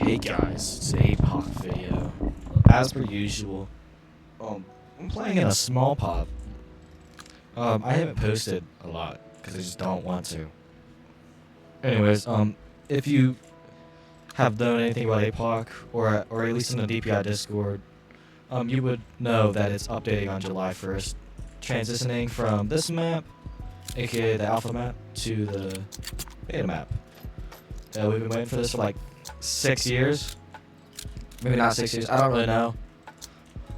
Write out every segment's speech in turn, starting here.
Hey guys, it's an APOC video. As per usual, I'm playing in a small pod. I haven't posted a lot because I just don't want to. Anyways, if you have known anything about APOC or at least in the DPI Discord, you would know that it's updating on July 1st, transitioning from this map, aka the alpha map, to the beta map. We've been waiting for this for like 6 years. Maybe not 6 years, I don't really know.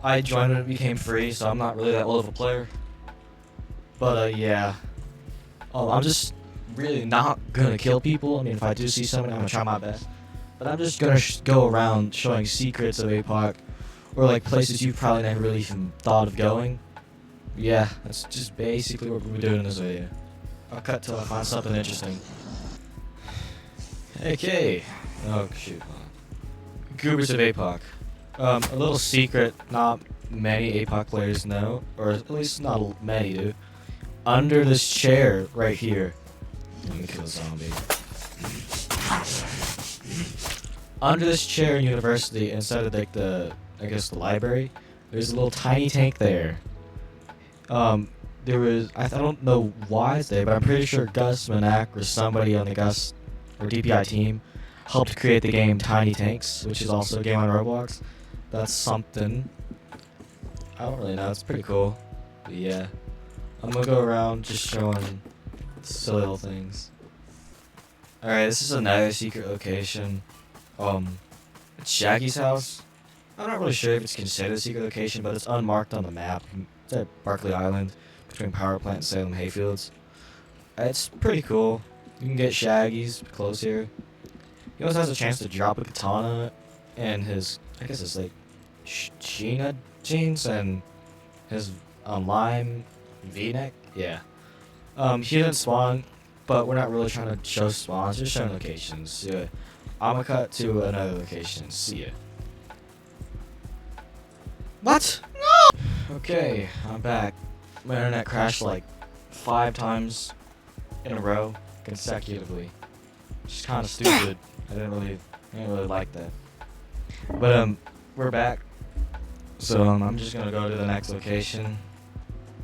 I joined when it became free, so I'm not really that old of a player. But yeah. I'm just really not gonna kill people. I mean, if I do see someone, I'm gonna try my best. But I'm just gonna go around showing secrets of APOC, or like places you probably never really even thought of going. Yeah, that's just basically what we're doing in this video. I'll cut till I find something interesting. Okay. Oh shoot. Goobers of APOC. A little secret not many APOC players know, or at least not many do. Under this chair right here. Let me kill a zombie. Under this chair in university, inside of like the library, there's a little tiny tank there. There was, I don't know why it's there, but I'm pretty sure Gus Manak or somebody on the Gus or DPI team helped create the game Tiny Tanks, which is also a game on Roblox. That's something. I don't really know, it's pretty cool. But yeah. I'm gonna go around just showing silly little things. Alright, this is another secret location. It's Shaggy's house. I'm not really sure if it's considered a secret location, but it's unmarked on the map. It's at Barkley Island, between Power Plant and Salem Hayfields. It's pretty cool. You can get Shaggy's close here. He also has a chance to drop a katana and his, I guess it's like, Sheena jeans and his lime V-neck. Yeah. He didn't spawn, but we're not really trying to show spawns, just showing locations. So, I'm gonna cut to another location. See ya. What? No! Okay, I'm back. My internet crashed like 5 times in a row, consecutively. Just kind of stupid. I didn't really like that. But we're back. So I'm just gonna go to the next location.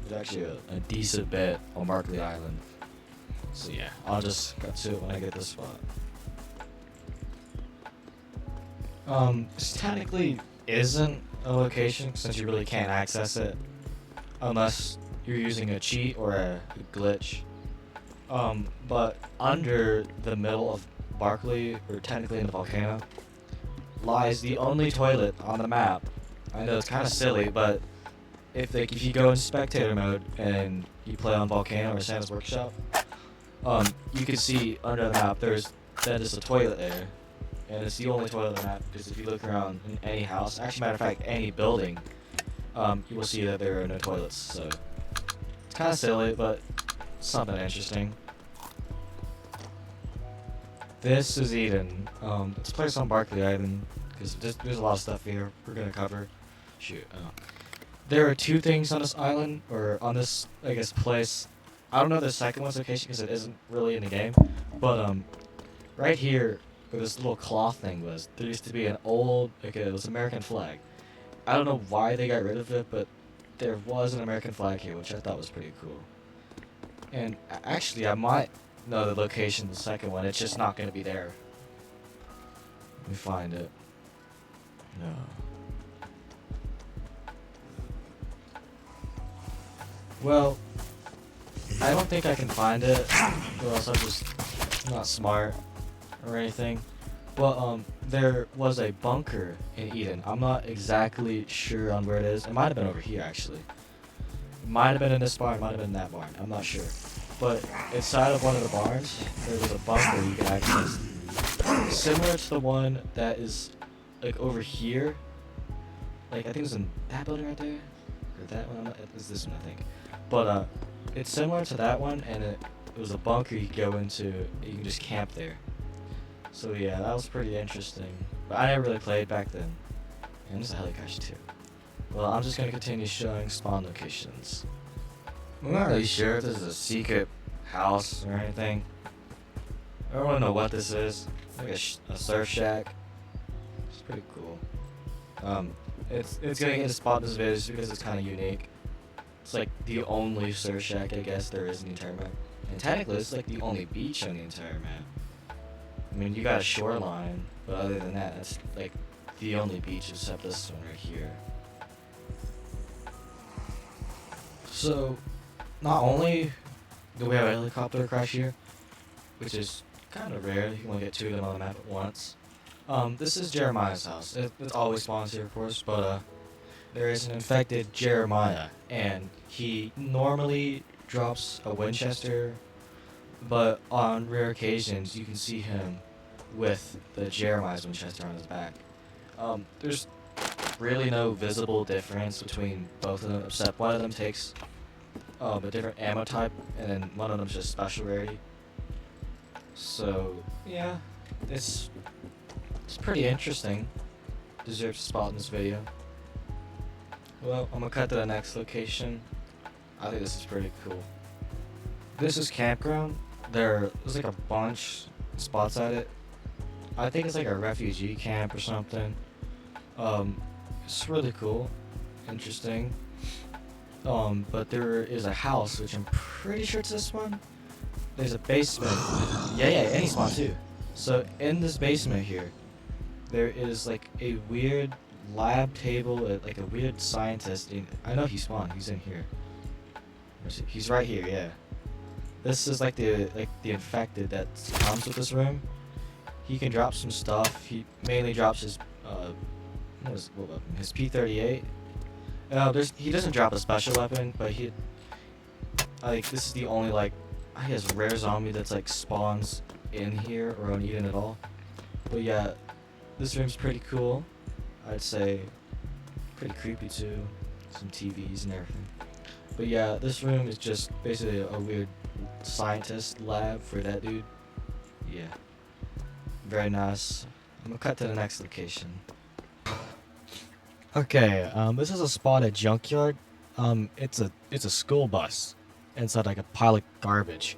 There's actually a decent bit on Barkley Island. So yeah, I'll just cut to it when I get this spot. This technically isn't a location since you really can't access it unless you're using a cheat or a glitch. But under the middle of Barkley, or technically in the volcano, lies the only toilet on the map. I know it's kind of silly, but if you go in spectator mode and you play on Volcano or Santa's Workshop, you can see under the map there's a toilet there, and it's the only toilet on the map. Because if you look around in any house, actually matter of fact any building, you will see that there are no toilets. So it's kind of silly, but something interesting. This is Eden. It's a place on Barkley Island, because there's a lot of stuff here we're gonna cover. Shoot. There are 2 things on this island, or on this, I guess, place. I don't know the second one's location because it isn't really in the game. But right here, where this little cloth thing was, there used to be an old, it was American flag. I don't know why they got rid of it, but there was an American flag here, which I thought was pretty cool. And actually, I might know the location of the second one. It's just not going to be there. Let me find it. No. Well, I don't think I can find it, or else I'm just not smart or anything. But there was a bunker in Eden. I'm not exactly sure on where it is. It might have been over here, actually. It might have been in this barn, might have been in that barn. I'm not sure. But inside of one of the barns, there was a bunker you could access. Similar to the one that is, like, over here. Like, I think it was in that building right there. Or that one, it was this one, I think. But, it's similar to that one, and it was a bunker you could go into. You can just camp there. So yeah, that was pretty interesting. But I never really played back then. And there's a helicarrier too. Well, I'm just gonna continue showing spawn locations. I'm not really sure if this is a secret house or anything. I don't really know what this is. Like a surf shack. pretty cool. It's gonna get a spot in this video just because it's kind of unique. It's like the only surf shack I guess there is in the entire map, and technically it's like the only beach on the entire map. I mean, you got a shoreline, but other than that, that's like the only beach except this one right here. So, not only do we have a helicopter crash here, which is kind of rare, you can only get 2 of them on the map at once. This is Jeremiah's house. It's always spawns here, of course, but there is an infected Jeremiah, and he normally drops a Winchester, but on rare occasions you can see him with the Jeremiah's Winchester on his back. There's really no visible difference between both of them, except one of them takes a different ammo type, and then one of them's just special rarity. So yeah, it's pretty interesting. Deserves a spot in this video. Well, I'm gonna cut to the next location. I think this is pretty cool. This is campground. There's like a bunch of spots at it. I think it's like a refugee camp or something. It's really cool, interesting. But there is a house, which I'm pretty sure it's this one. There's a basement. Yeah, any spawn too. So in this basement here, there is like a weird lab table, like a weird scientist. I know he spawned. He's in here. He's right here. Yeah. This is like the infected that comes with this room. He can drop some stuff. He mainly drops his his P38. He doesn't drop a special weapon, but this is the only I guess rare zombie that's like spawns in here or uneaten at all. But yeah, this room's pretty cool. I'd say pretty creepy too. Some TVs and everything. But yeah, this room is just basically a weird scientist lab for that dude. Yeah. Very nice. I'm gonna cut to the next location. Okay, this is a spot at Junkyard. It's a school bus inside like a pile of garbage.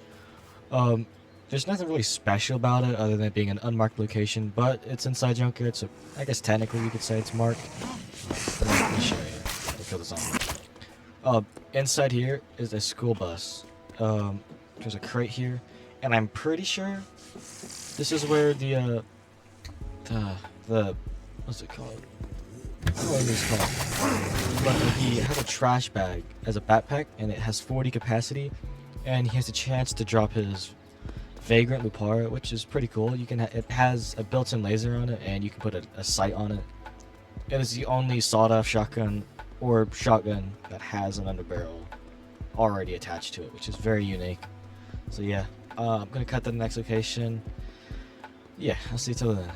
There's nothing really special about it other than it being an unmarked location, but it's inside Junkyard, so I guess technically you could say it's marked. Let me show you. I'll kill the zombie. Inside here is a school bus. There's a crate here, and I'm pretty sure this is where the what's it called? What is it called? But he has a trash bag as a backpack, and it has 40 capacity, and he has a chance to drop his Vagrant Lupara, which is pretty cool. It has a built-in laser on it, and you can put a sight on it. It is the only sawed-off shotgun or shotgun that has an underbarrel already attached to it, which is very unique. So yeah, I'm gonna cut to the next location. Yeah, I'll see you till then.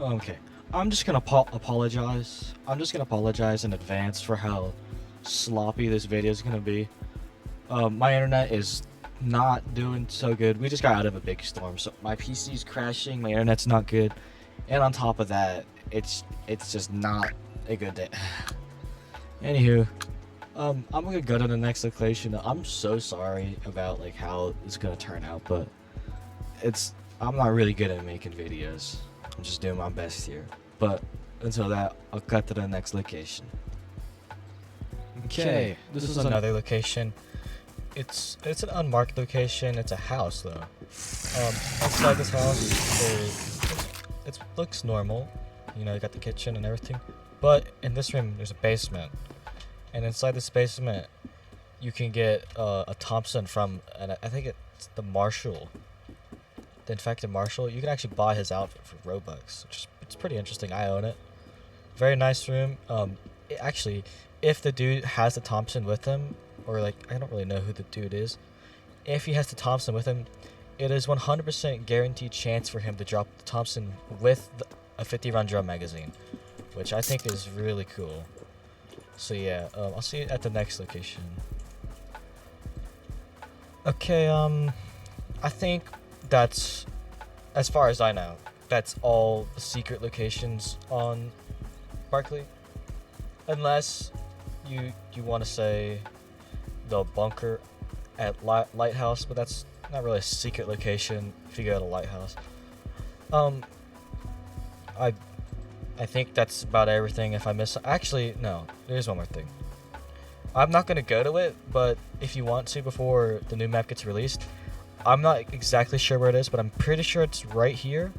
Okay, I'm just gonna apologize. I'm just gonna apologize in advance for how sloppy this video is gonna be. My internet is not doing so good. We just got out of a big storm, so my PC's crashing, my internet's not good, and on top of that, it's just not a good day. Anywho, I'm gonna go to the next location. I'm so sorry about how it's gonna turn out, but I'm not really good at making videos. I'm just doing my best here. But until that, I'll cut to the next location. Okay, this is another location. It's an unmarked location. It's a house though. Outside this house, it looks normal. You know, you got the kitchen and everything. But in this room, there's a basement. And inside this basement, you can get a Thompson from, I think it's the Marshal. The infected Marshal. You can actually buy his outfit for Robux, which it's pretty interesting. I own it. Very nice room. Actually, if the dude has the Thompson with him, or I don't really know who the dude is. If he has the Thompson with him, it is 100% guaranteed chance for him to drop the Thompson with a 50-round drum magazine, which I think is really cool. So yeah, I'll see you at the next location. Okay, I think that's, as far as I know, that's all the secret locations on Barkley. Unless you want to say the bunker at Lighthouse, but that's not really a secret location if you go to Lighthouse. I think that's about everything. If I miss... Actually, no. There's one more thing. I'm not going to go to it, but if you want to before the new map gets released, I'm not exactly sure where it is, but I'm pretty sure it's right here.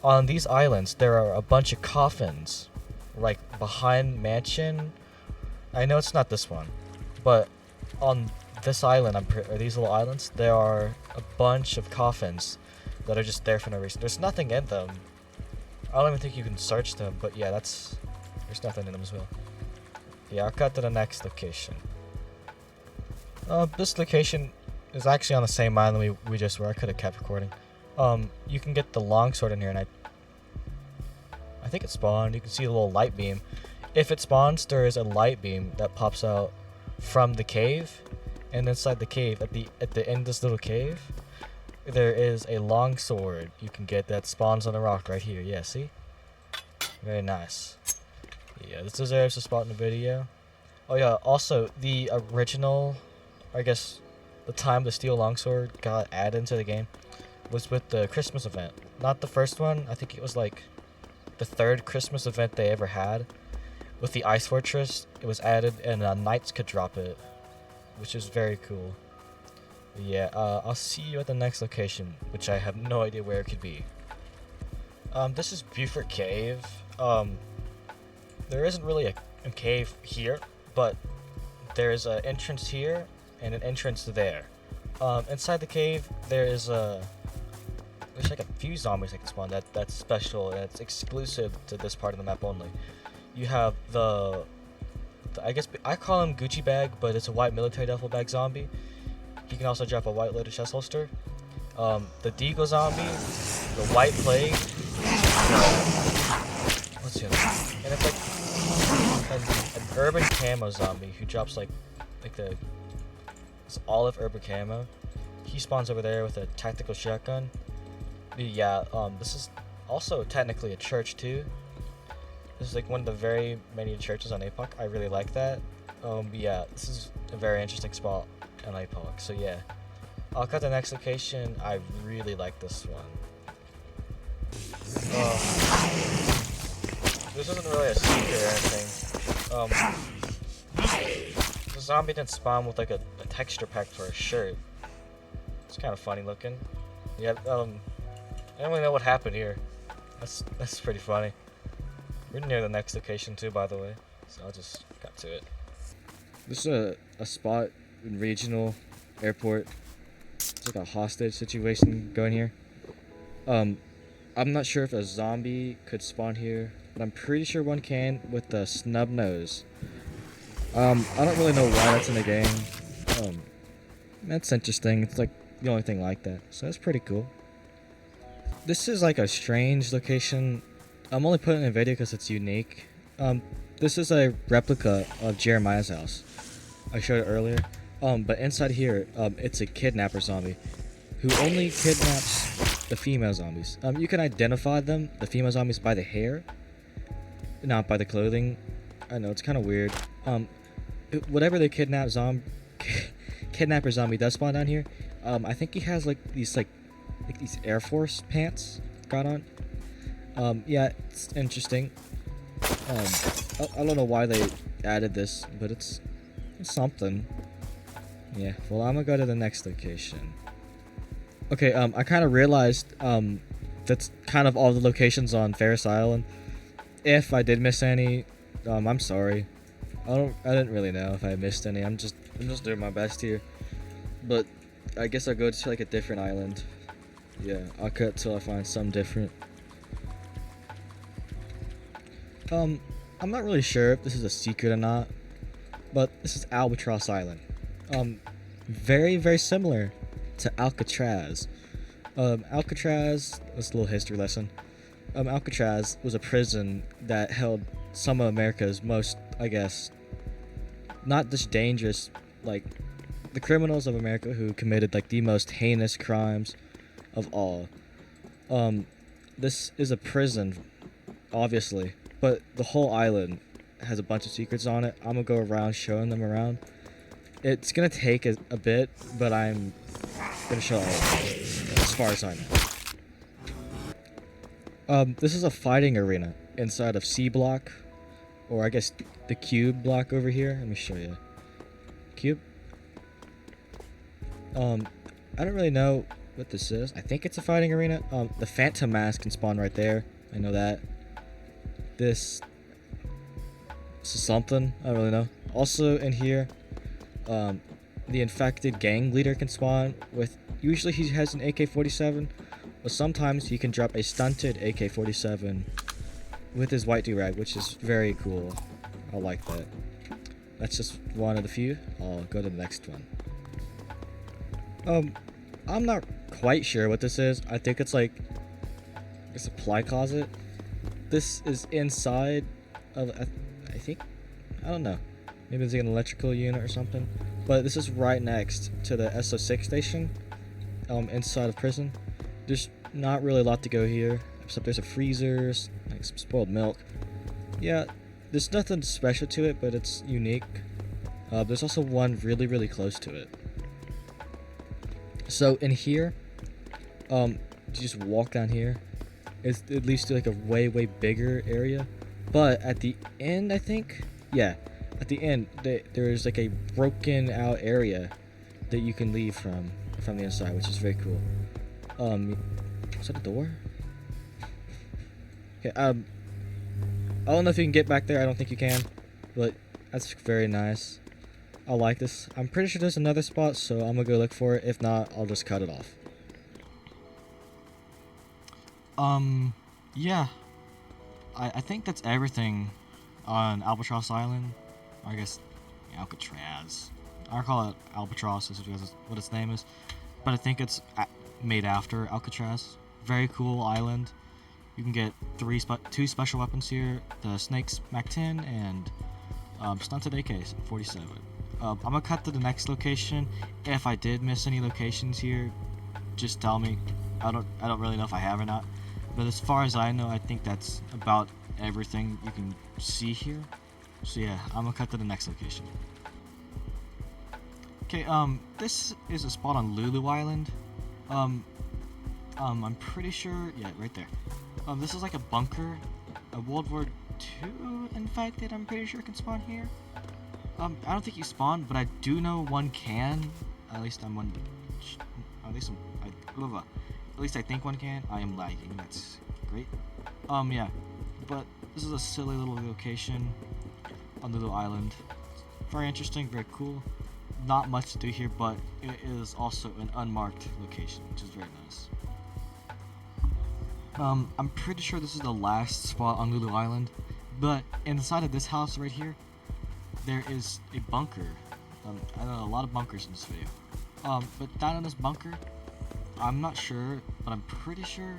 On these islands, there are a bunch of coffins, like behind Mansion. I know it's not this one, but on this island, or these little islands, there are a bunch of coffins that are just there for no reason. There's nothing in them. I don't even think you can search them, but yeah, there's nothing in them as well. Yeah, I'll cut to the next location. This location is actually on the same island we just were. I could have kept recording. You can get the longsword in here, and I think it spawned. You can see a little light beam. If it spawns, there is a light beam that pops out from the cave, and inside the cave, at the end of this little cave, there is a longsword you can get that spawns on a rock right here. Yeah, see? Very nice. Yeah, this deserves a spot in the video. Oh yeah, also, the original, I guess, the time the steel longsword got added into the game was with the Christmas event. Not the first one. I think it was like the third Christmas event they ever had. With the Ice Fortress, it was added, and knights could drop it, which is very cool. But yeah, I'll see you at the next location, which I have no idea where it could be. This is Beaufort Cave. There isn't really a cave here, but there is an entrance here and an entrance there. Inside the cave, there's like a few zombies that can spawn. That's special, and it's exclusive to this part of the map only. You have the I guess I call him Gucci bag, but it's a white military duffel bag zombie. He can also drop a white loaded chest holster. The Deagle zombie, the white plague. What's the other one? And it's like an urban camo zombie who drops like this olive urban camo. He spawns over there with a tactical shotgun. But yeah, this is also technically a church too. This is like one of the very many churches on APOC. I really like that. Yeah, this is a very interesting spot on APOC. So yeah, I'll cut the next location. I really like this one. This isn't really a secret or anything. The zombie didn't spawn with like a texture pack for a shirt. It's kind of funny looking. Yeah, I don't really know what happened here. That's pretty funny. We're near the next location too, by the way, so I'll just cut to it. This is a spot in regional airport. It's like a hostage situation going here. I'm not sure if a zombie could spawn here, but I'm pretty sure one can with the snub nose. I don't really know why that's in the game. That's interesting. It's like the only thing like that, so that's pretty cool. This is like a strange location. I'm only putting it in a video because it's unique. This is a replica of Jeremiah's house. I showed it earlier. But inside here, it's a kidnapper zombie who only kidnaps the female zombies. You can identify them, the female zombies, by the hair, not by the clothing. I know it's kind of weird. Whatever the kidnapper zombie does spawn down here, I think he has like these Air Force pants got on. Yeah, it's interesting. I don't know why they added this, but it's something. Yeah, well, I'm gonna go to the next location. Okay, I kind of realized, that's kind of all the locations on Ferris Island. If I did miss any, I'm sorry. I didn't really know if I missed any. I'm just doing my best here. But I guess I'll go to like a different island. Yeah, I'll cut till I find some different. I'm not really sure if this is a secret or not, but this is Albatross Island. Very, very similar to Alcatraz. Alcatraz, this little history lesson. Alcatraz was a prison that held some of America's most, I guess, not just dangerous, like the criminals of America who committed like the most heinous crimes of all. This is a prison, obviously, but the whole island has a bunch of secrets on it. I'm gonna go around showing them around. It's gonna take a bit, but I'm gonna show all of it, as far as I know. This is a fighting arena inside of C block, or I guess the cube block over here. Let me show you. Cube. I don't really know what this is. I think it's a fighting arena. The Phantom Mask can spawn right there. I know that. This is something. I don't really know. Also in here, the infected gang leader can spawn with. Usually he has an AK-47, but sometimes he can drop a stunted AK-47 with his white do-rag, which is very cool. I like that. That's just one of the few. I'll go to the next one. I'm not quite sure what this is. I think it's like a supply closet. This is inside of, I think, I don't know. Maybe it's like an electrical unit or something. But this is right next to the SO6 station, inside of prison. There's not really a lot to go here, except there's a freezer, like some spoiled milk. Yeah, there's nothing special to it, but it's unique. There's also one really, really close to it. So in here, you just walk down here. It leads to like a way, way bigger area. But at the end, I think, yeah, at the end, there's like a broken out area that you can leave from the inside, which is very cool. Is that a door? Okay, I don't know if you can get back there. I don't think you can, but that's very nice. I like this. I'm pretty sure there's another spot, so I'm gonna go look for it. If not, I'll just cut it off. Yeah. I think that's everything on Albatross Island. Or I guess Alcatraz. I call it Albatross, is what its name is. But I think it's made after Alcatraz. Very cool island. You can get two special weapons here: the Snake's MAC-10 and stunted AK-47. I'm gonna cut to the next location. If I did miss any locations here, just tell me. I don't really know if I have or not. But as far as I know, I think that's about everything you can see here. So yeah, I'm gonna cut to the next location. Okay, this is a spot on Lulu Island. I'm pretty sure, yeah, right there. This is like a bunker. A World War II infected, I'm pretty sure, can spawn here. I don't think you spawn, but I do know one can. At least I'm one. At least I think one can. I am lagging. That's great. Yeah. But this is a silly little location on Little Island. Very interesting. Very cool. Not much to do here, but it is also an unmarked location, which is very nice. I'm pretty sure this is the last spot on Lulu Island, but inside of this house right here, there is a bunker. I know a lot of bunkers in this video. But down in this bunker, I'm not sure, but I'm pretty sure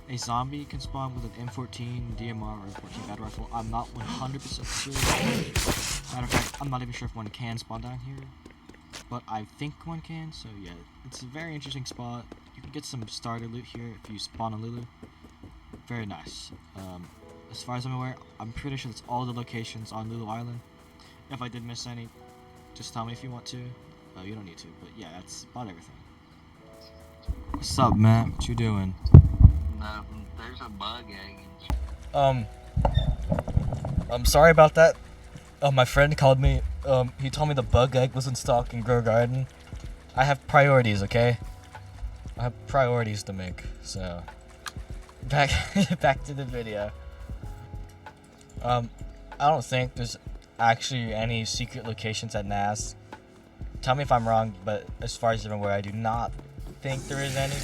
a zombie can spawn with an M14 DMR or M14 battle rifle. I'm not 100% sure. Matter of fact, I'm not even sure if one can spawn down here, but I think one can. So yeah, it's a very interesting spot. You can get some starter loot here if you spawn on Lulu. Very nice. As far as I'm aware, I'm pretty sure that's all the locations on Lulu Island. If I did miss any, just tell me if you want to. You don't need to, but yeah, that's about everything. What's up, Matt? What you doing? Nothing. There's a bug egg. I'm sorry about that. My friend called me. He told me the bug egg was in stock in Grow Garden. I have priorities, okay? I have priorities to make, so back to the video. I don't think there's actually any secret locations at NAS. Tell me if I'm wrong, but as far as I'm aware, I do not think there is any.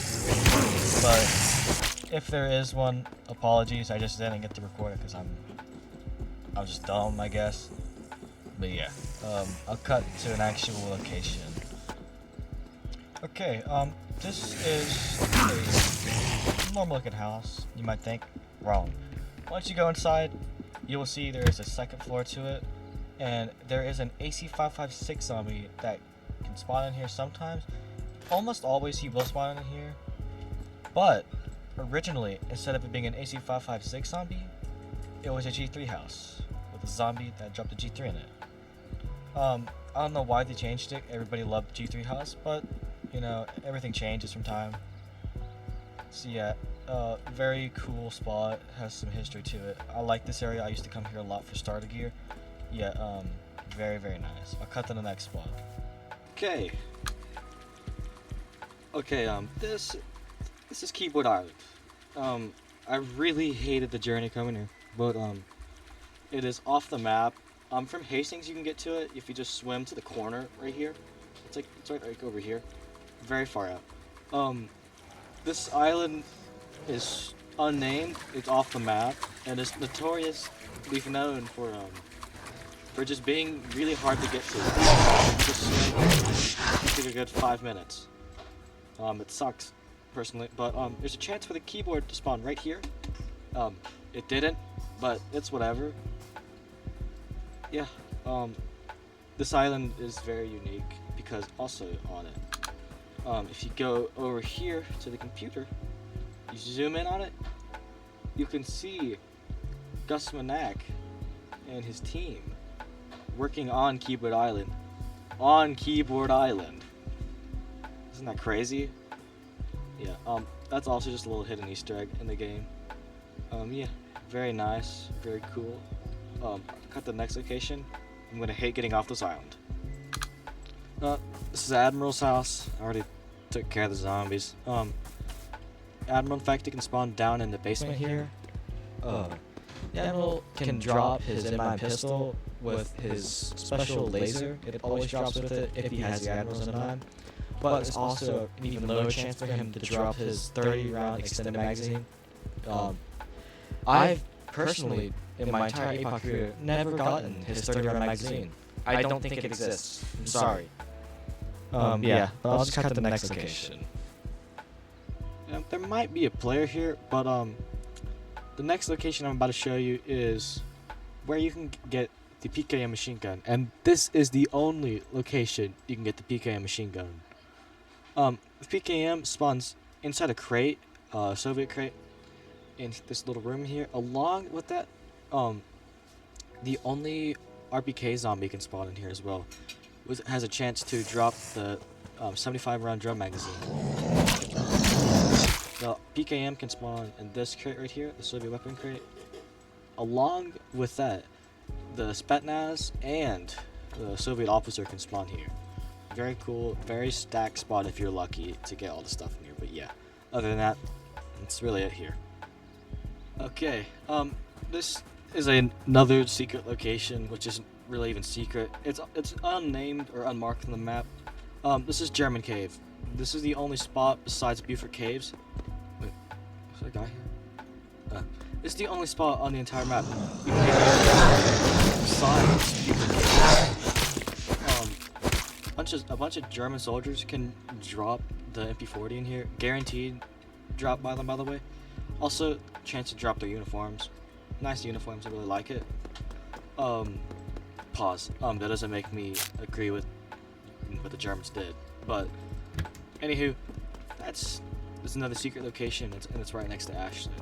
But if there is one, apologies. I just didn't get to record it because I was just dumb, I guess. But yeah, I'll cut to an actual location. Okay, this is a normal looking house. You might think wrong. Once you go inside, you will see there is a second floor to it, and there is an AC-556 zombie that can spawn in here sometimes. Almost always he will spawn in here, but originally, instead of it being an AC-556 zombie, it was a G3 house with a zombie that dropped a G3 in it. I don't know why they changed it. Everybody loved G3 house, but you know, everything changes from time. So yeah, Very cool spot. Has some history to it. I like this area. I used to come here a lot for starter gear. Yeah, very, very nice. I'll cut to the next spot. Okay. Okay, this is Keyboard Island. I really hated the journey coming here, but it is off the map. From Hastings you can get to it if you just swim to the corner right here. It's right over here, very far out. This island is unnamed. It's off the map, and it's notoriously known for just being really hard to get to. Just swim, take a good 5 minutes. It sucks, personally, but there's a chance for the keyboard to spawn right here. It didn't, but it's whatever. Yeah, this island is very unique because also on it, if you go over here to the computer, you zoom in on it, you can see Gus Manak and his team working on Keyboard Island. On Keyboard Island. Isn't that crazy? Yeah, that's also just a little hidden Easter egg in the game. Yeah, very nice, very cool. Cut the next location. I'm gonna hate getting off this island. This is Admiral's house. I already took care of the zombies. Admiral, in fact, he can spawn down in the basement here. The Admiral can drop his inline pistol with his special laser. It always drops with it if he has the Admiral's inline. But there's also an even lower chance for him to drop his 30-round extended magazine. I've personally, in my entire APOC career, never gotten his 30-round magazine. I don't think it exists. I'm sorry. Yeah, I'll just cut to the next location. There might be a player here, but the next location I'm about to show you is where you can get the PKM machine gun, and this is the only location you can get the PKM machine gun. The PKM spawns inside a crate, Soviet crate, in this little room here. Along with that, the only RPK zombie can spawn in here as well. Has a chance to drop the 75-round drum magazine. The PKM can spawn in this crate right here, the Soviet weapon crate. Along with that, the Spetsnaz and the Soviet officer can spawn here. Very cool, very stacked spot if you're lucky to get all the stuff in here. But yeah, other than that, that's really it here. Okay, this is another secret location, which isn't really even secret. It's unnamed or unmarked on the map. This is German Cave. This is the only spot besides Beaufort Caves. Wait, is there a guy here? This is the only spot on the entire map. You can get besides Beaufort Caves. A bunch of German soldiers can drop the MP40 in here. Guaranteed drop by them, by the way. Also, chance to drop their uniforms. Nice uniforms, I really like it. Pause. That doesn't make me agree with what the Germans did. But, anywho, that's another secret location, and it's right next to Ashland.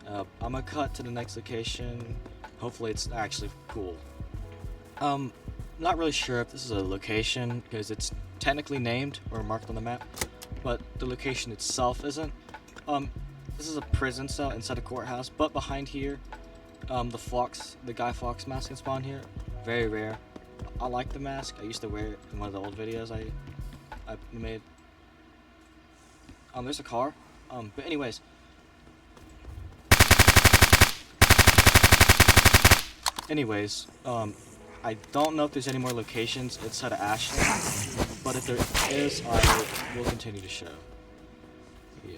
I'm gonna cut to the next location. Hopefully it's actually cool. Not really sure if this is a location, because it's technically named or marked on the map, but the location itself isn't. This is a prison cell inside a courthouse, but behind here, the Guy Fawkes mask can spawn here. Very rare. I like the mask. I used to wear it in one of the old videos I made. There's a car. But anyways. I don't know if there's any more locations outside of Ashland, but if there is, I will continue to show. Yeah.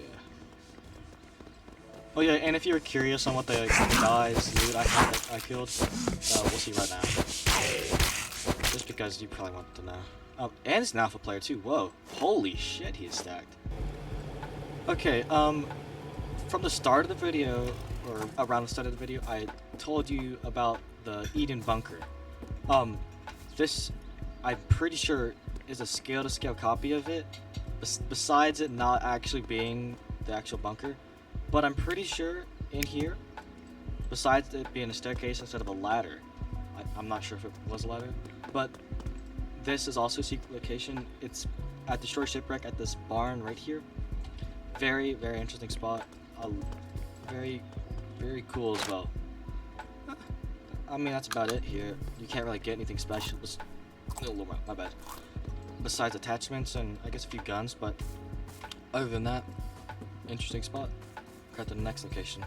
Oh yeah, and if you were curious on what the guys loot I killed, we'll see right now. Just because you probably want to know. And he's an alpha player too. Whoa, holy shit, he is stacked. Okay, from the start of the video, or around the start of the video, I told you about the Eden bunker. This, I'm pretty sure, is a scale-to-scale copy of it, besides it not actually being the actual bunker. But I'm pretty sure in here, besides it being a staircase instead of a ladder, I'm not sure if it was a ladder, but this is also a secret location. It's at the shore shipwreck at this barn right here. Very, very interesting spot. very, very cool as well. I mean, that's about it here. You can't really get anything special. Oh, my bad. Besides attachments and I guess a few guns, but other than that, interesting spot. Cut to the next location.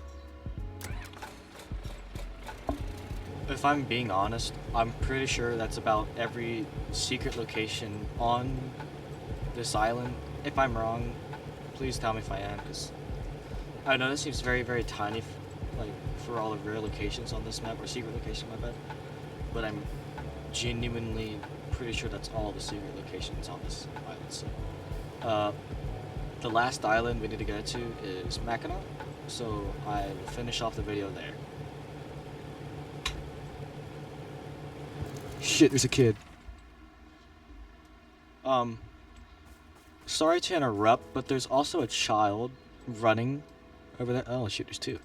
If I'm being honest, I'm pretty sure that's about every secret location on this island. If I'm wrong, please tell me if I am, because I know this seems very, very tiny, like for all the rare locations on this map, or secret location, my bad. But I'm genuinely pretty sure that's all the secret locations on this island. So, the last island we need to go to is Mackinac, so I will finish off the video there. Shit, there's a kid. Sorry to interrupt, but there's also a child running over there. Oh shoot, there's two.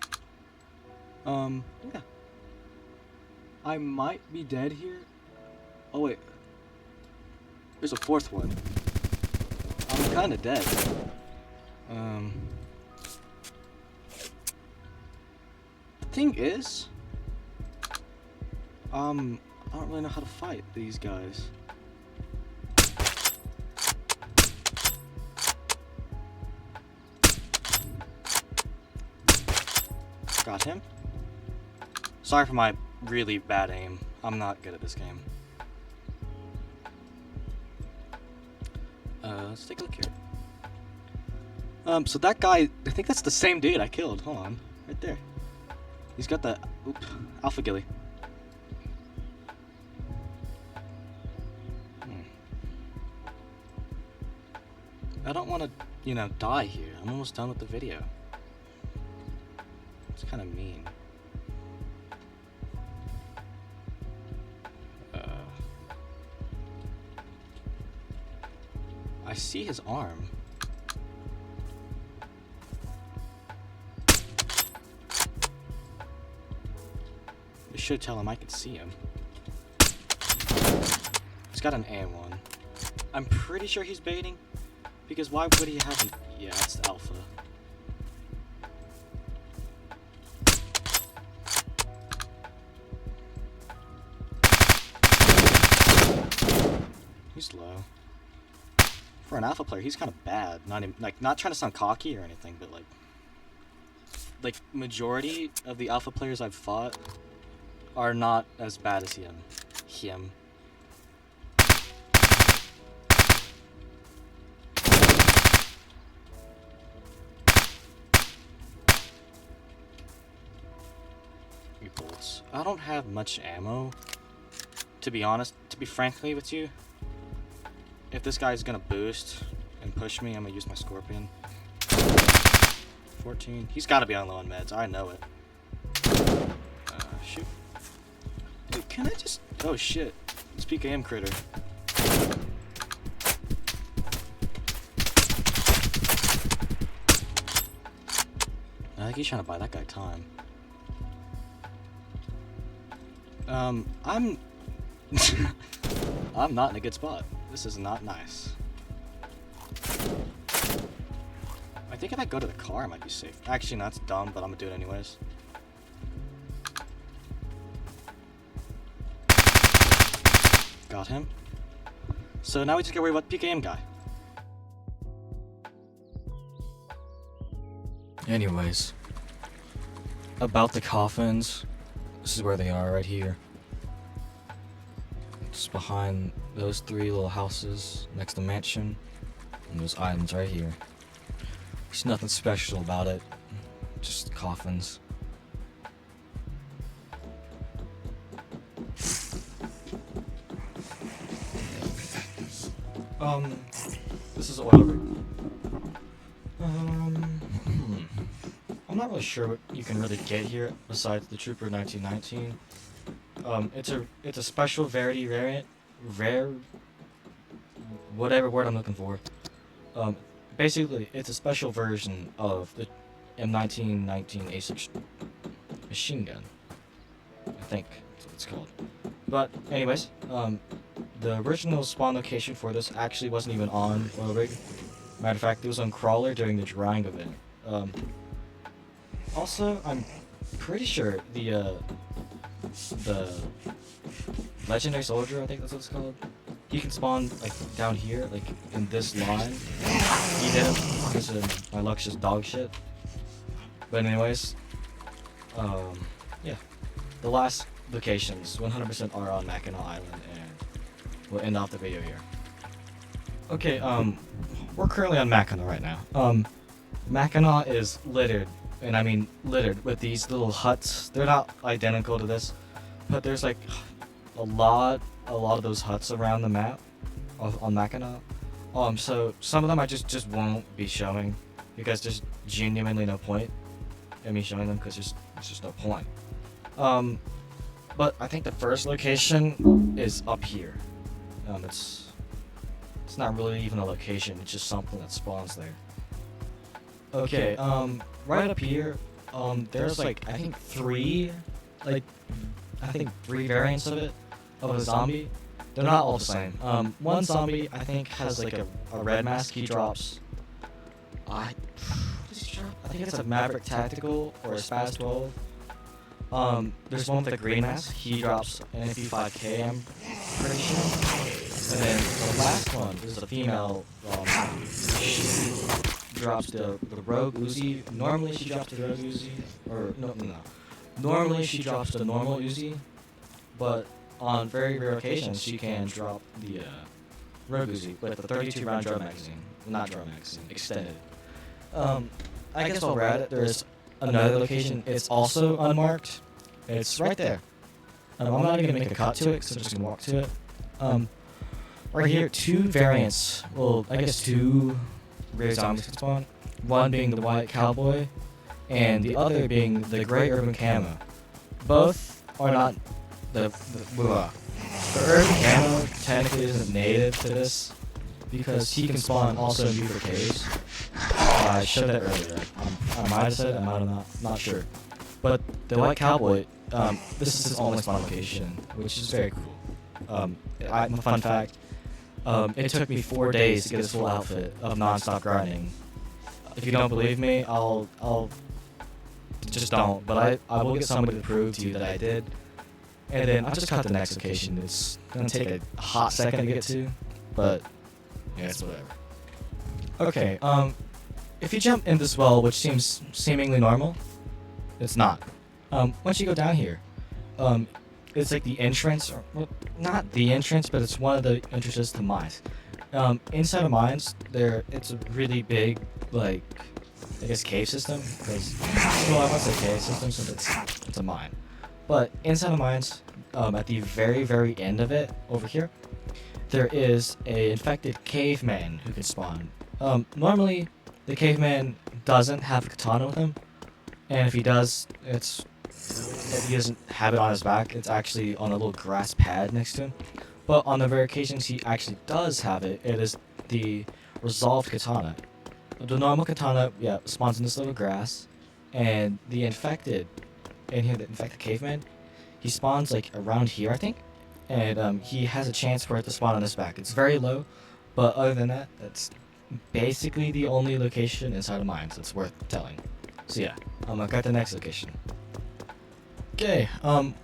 Yeah. I might be dead here. Oh wait. There's a fourth one. I'm kinda dead. Thing is, I don't really know how to fight these guys. Got him. Sorry for my really bad aim. I'm not good at this game. Let's take a look here. So that guy, I think that's the same dude I killed. Hold on. Right there. He's got the alpha ghillie. I don't want to, die here. I'm almost done with the video. It's kind of mean. I see his arm. I should tell him I can see him. He's got an A1. I'm pretty sure he's baiting. Because why would he have an... Yeah, it's alpha. He's low. For an alpha player, he's kind of bad. Not even, not trying to sound cocky or anything, but like majority of the alpha players I've fought are not as bad as him. Bullets. I don't have much ammo. To be honest, to be frankly with you, if this guy's gonna boost and push me, I'm gonna use my scorpion. 14. He's gotta be on low on meds. I know it. Shoot. Dude, can I just... Oh shit. It's PKM critter. I think he's trying to buy that guy time. I'm I'm not in a good spot. This is not nice. I think if I go to the car, I might be safe. Actually, no, that's dumb, but I'm gonna do it anyways. Got him. So now we just gotta worry about the PKM guy. Anyways, about the coffins. This is where they are, right here. Just behind those three little houses next to the mansion, and those islands right here. There's nothing special about it, just coffins. This is oil rig. I'm not really sure what you can really get here besides the Trooper 1919. It's a special rarity variant, whatever word I'm looking for. Basically, it's a special version of the M1919 A6 machine gun. I think that's what it's called. But anyways, the original spawn location for this actually wasn't even on Oil Rig. Matter of fact, it was on Crawler during the drying event. Also, I'm pretty sure the legendary soldier, I think that's what it's called. He can spawn like down here, like in this line. He didn't because my luck's just dog shit. But anyways, um, yeah, the last locations 100% are on Mackinac Island, and we'll end off the video here. Okay, we're currently on Mackinac right now. Mackinac is littered, and I mean littered with these little huts. They're not identical to this, but there's like a lot of those huts around the map on Mackinac. So some of them I just won't be showing because there's genuinely no point in me showing them because there's just no point. But I think the first location is up here. It's not really even a location. It's just something that spawns there. Okay. Right up here, there's like like I think three variants of it of a zombie. They're not all the same. One zombie I think has like a red mask. He drops. What does he drop? I think it's a Maverick Tactical or a Spaz 12. There's one with a green mask. He drops an MP5K. I'm pretty sure. And then the last one is a female. She drops the Rogue Uzi. Normally she drops the Rogue Uzi, or no. Normally she drops the normal Uzi, but on very rare occasions she can drop the Rogue Uzi with the 32 round drum magazine, not drum magazine, extended. I guess while we're at it, there's another location. It's also unmarked. It's right there. I'm not even gonna make a cut to it, because I'm just gonna walk to it. Right here, two variants. Well, I guess two rare zombies can spawn. One being the white cowboy, and the other being the gray urban camo. Both are not the urban camo technically isn't native to this because he can spawn also in Buford Caves. I showed that earlier. I might have said it, I might have not sure. But the white cowboy, this is his only spawn location, which is very cool. Fun fact, it took me 4 days to get his full outfit of non-stop grinding. If you don't believe me, I'll just don't. But I will get somebody to prove to you that I did. And then I'll just cut the next location. It's gonna take a hot second to get to, but yeah, it's whatever. Okay, if you jump in this well, which seems seemingly normal, it's not. Once you go down here, it's like the entrance, or well, not the entrance, but it's one of the entrances to mines. Inside of mines, it's a really big, like, I guess cave system, because, well, I won't say cave system since it's a mine. But inside of mines, at the very, very end of it, over here, there is a infected caveman who can spawn. Normally, the caveman doesn't have a katana with him, and if he does, he doesn't have it on his back. It's actually on a little grass pad next to him. But on the rare occasions he actually does have it, it is the resolved katana. The normal katana, yeah, spawns in this little grass, and the infected caveman, he spawns like around here, I think, and he has a chance for it to spawn on his back. It's very low, but other than that, that's basically the only location inside of mines that's worth telling. So yeah, I'm gonna cut the next location. Okay,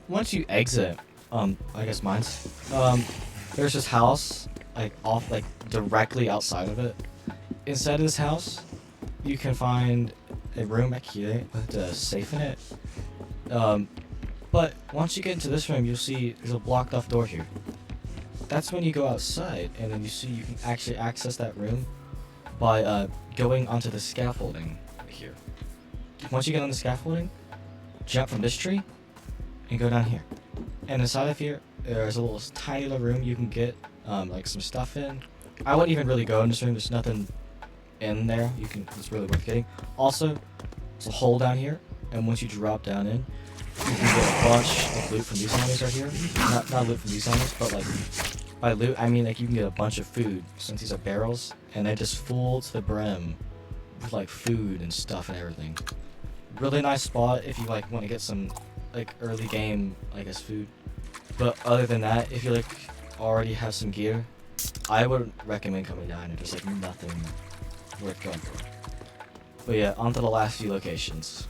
once you exit, I guess mines, there's this house, like directly outside of it. Inside of this house, you can find a room back here with a safe in it. But once you get into this room, you'll see there's a blocked off door here. That's when you go outside, and then you see you can actually access that room by going onto the scaffolding here. Once you get on the scaffolding, jump from this tree and go down here. And inside of here, there's a little tiny little room you can get like some stuff in. I wouldn't even really go in this room. There's nothing in there. It's really worth getting. Also, there's a hole down here, and once you drop down in, you can get a bunch of loot from these zombies right here. Not loot from these zombies, but like by loot I mean like you can get a bunch of food since these are barrels, and they're just full to the brim with like food and stuff and everything. Really nice spot if you like want to get some like early game, I guess, food. But other than that, if you like already have some gear, I wouldn't recommend coming down here. There's like nothing worth going for. But yeah, on to the last few locations.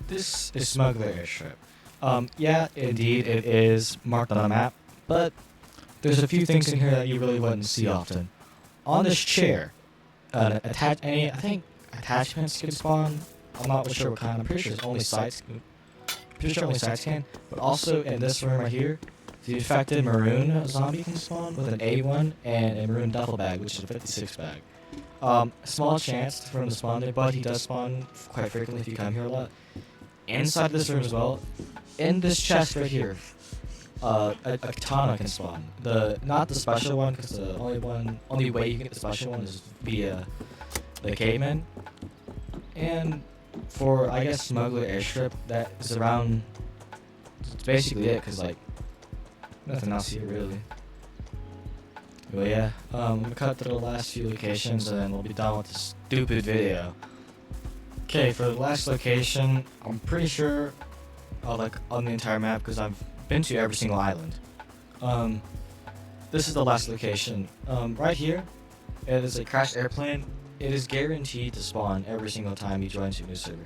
This is Smuggler Airstrip. Yeah, indeed, it is marked on a map, but there's a few things in here that you really wouldn't see often. On this chair, I think attachments can spawn. I'm not really sure what kind. I'm pretty sure it's only sites. Pretty sure only sites can. But also in this room right here, the infected maroon zombie can spawn with an A1 and a maroon duffel bag, which is a 56 bag. Small chance for him to spawn there, but he does spawn quite frequently if you come here a lot. Inside this room as well, in this chest right here, a katana can spawn. Not the special one, because the only way you can get the special one is via the caveman. And for I guess Smuggler Airstrip, that is around. It's basically it, cause like nothing else here really. But yeah, I'm gonna cut through the last few locations and then we'll be done with this stupid video. Okay, for the last location, I'm pretty sure, like on the entire map, because I've been to every single island. This is the last location. Right here, it is a crashed airplane. It is guaranteed to spawn every single time you join a new server.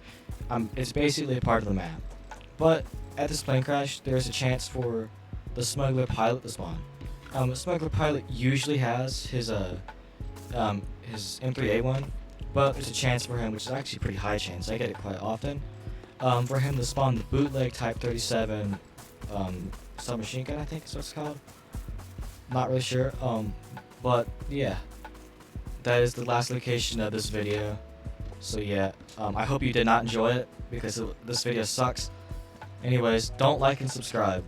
It's basically a part of the map. But at this plane crash, there's a chance for the smuggler pilot to spawn. The smuggler pilot usually has his M3A1, but there's a chance for him, which is actually a pretty high chance. I get it quite often. For him to spawn the bootleg Type 37 submachine gun, I think is what it's called. Not really sure. But yeah, that is the last location of this video. So yeah, I hope you did not enjoy it because this video sucks. Anyways, don't like and subscribe.